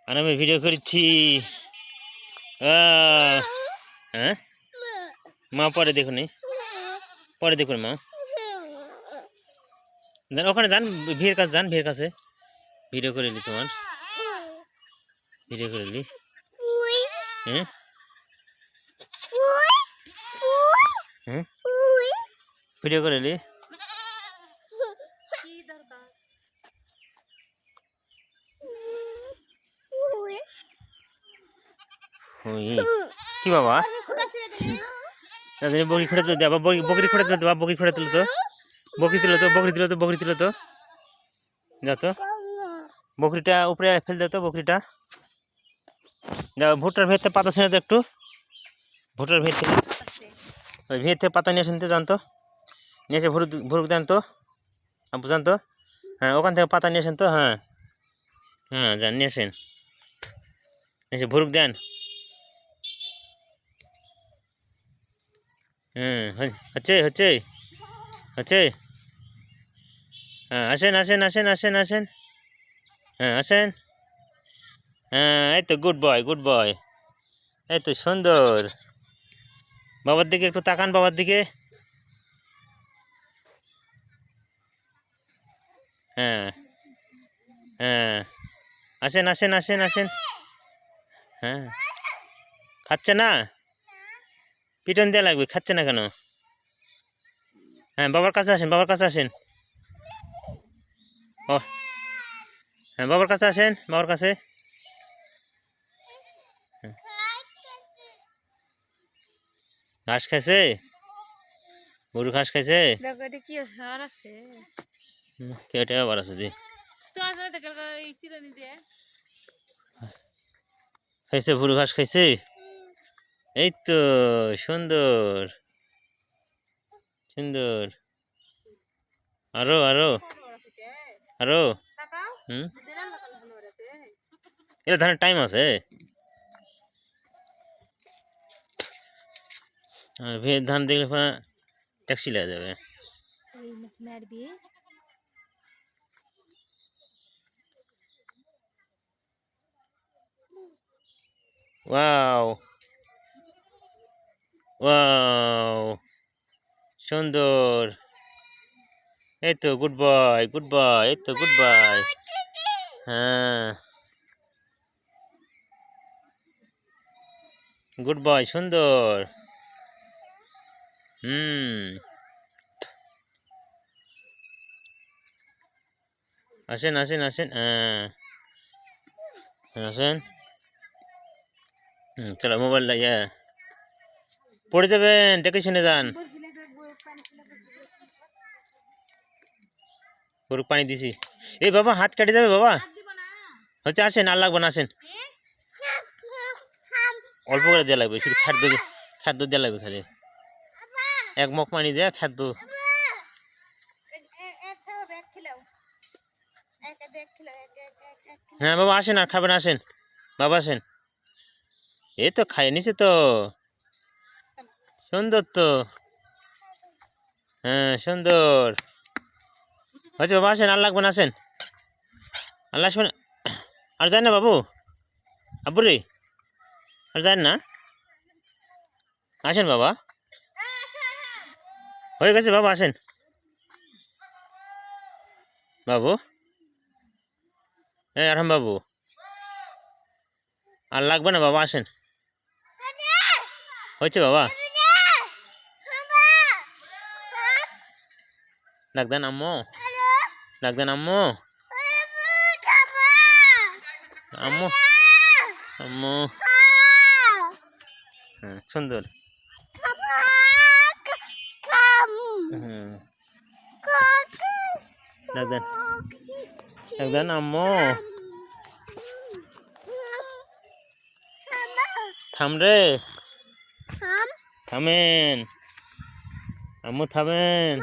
আর আমি ভিডিও করছি। হ্যাঁ মা পরে দেখুন, পরে দেখুন মা। ওখানে যান, ভিড়ের কাছে যান, ভিড়ের কাছে ভিডিও করে নি, তোমার ভিডিও করে নি। হ্যাঁ হ্যাঁ ভিডিও করে নি। কি বাবা বকরি খুঁড়ে তুলে দেবা, বকরি খুঁড়ে তুলে দেবা, বকরি খুঁড়ে তুলে তো, বকরি তুলে তো, বকরি তুলে তো, বকরি তুলে তো, যা তো বকরিটা উপরে ফেল দাও তো, বকরিটা যাও। ভুট্টার ভেতরে পাতা ছেড়ে তো একটু, ভুট্টার ভেত থেকে, ওই ভেত থেকে পাতা নিয়ে শুনতে জানতো, নিয়ে এসে ভুরুক দেন তো, আপু জানতো। হ্যাঁ ওখান থেকে পাতা নিয়ে আসেন তো। হ্যাঁ হ্যাঁ যান নিয়ে আসেন, এসে ভুরুক দেন। হচ্ছে হচ্ছে হচ্ছে। হ্যাঁ আসেন আসেন আসেন আসেন আসেন। হ্যাঁ আসেন। হ্যাঁ এই তো গুড বয়, গুড বয়, এই তো সুন্দর। বাবার দিকে একটু তাকান, বাবার দিকে। হ্যাঁ হ্যাঁ আসেন আসেন আসেন আসেন। হ্যাঁ খাচ্ছে না, পিটন দেওয়া লাগবে, খাচ্ছে না কেন? হ্যাঁ বাবার কাছে আসেন, বাবার কাছে আসেন। ও হ্যাঁ বাবার কাছে আসেন, বাবার কাছে। ঘাস খাইছে, গরু ঘাস খাইছে, কেটে আবার আছে দি খাইছে, গরু ঘাস খাইছে। এই তো সুন্দর সুন্দর। আরো আরো আরো। এটা ধানের টাইম আছে, ধান দেখলে ট্যাক্সি লেগে যাবে। ওয়াও ওয়াও সুন্দর। এই তো গুড বয়, গুড বয়, এই তো গুড বয়। হ্যাঁ গুড বয়, সুন্দর। আসেন আসেন আসেন। হ্যাঁ আসেন। চলো মোবাইল ইয়ে পড়ে যাবেন, দেখে শুনে যান। গরু পানি দিছি। এই বাবা হাত কাটে যাবে বাবা। হচ্ছে আসেন, আর লাগবে না, আসেন। অল্প করে দেওয়া লাগবে, শুধু খাদ্য দেওয়া লাগবে খালি, এক মগ পানি দেয়া খাদ্য। হ্যাঁ বাবা আসেন, আর খাবেন আসেন, বাবা আসেন। এই তো খাই নিছে তো, সুন্দর তো। হ্যাঁ সুন্দর হচ্ছে বাবা, আসেন, আর লাগবে না, আসেন। আল্লাহ আসবেন, আর যান না বাবু, আব্বুরে আর যান না, আসেন বাবা, হয়ে গেছে বাবা, আসেন বাবু। হ্যাঁ আরহাম বাবু, আর লাগবে না বাবা, আসেন। হয়েছে বাবা, ডাক দেন আম্মু, ডাক দেন আম্মু, আম্মু আম্মু। হ্যাঁ সুন্দর। ডাক দেন, ডাক দেন আম্মু। থাম রে, থামেন আম্মু, থামেন।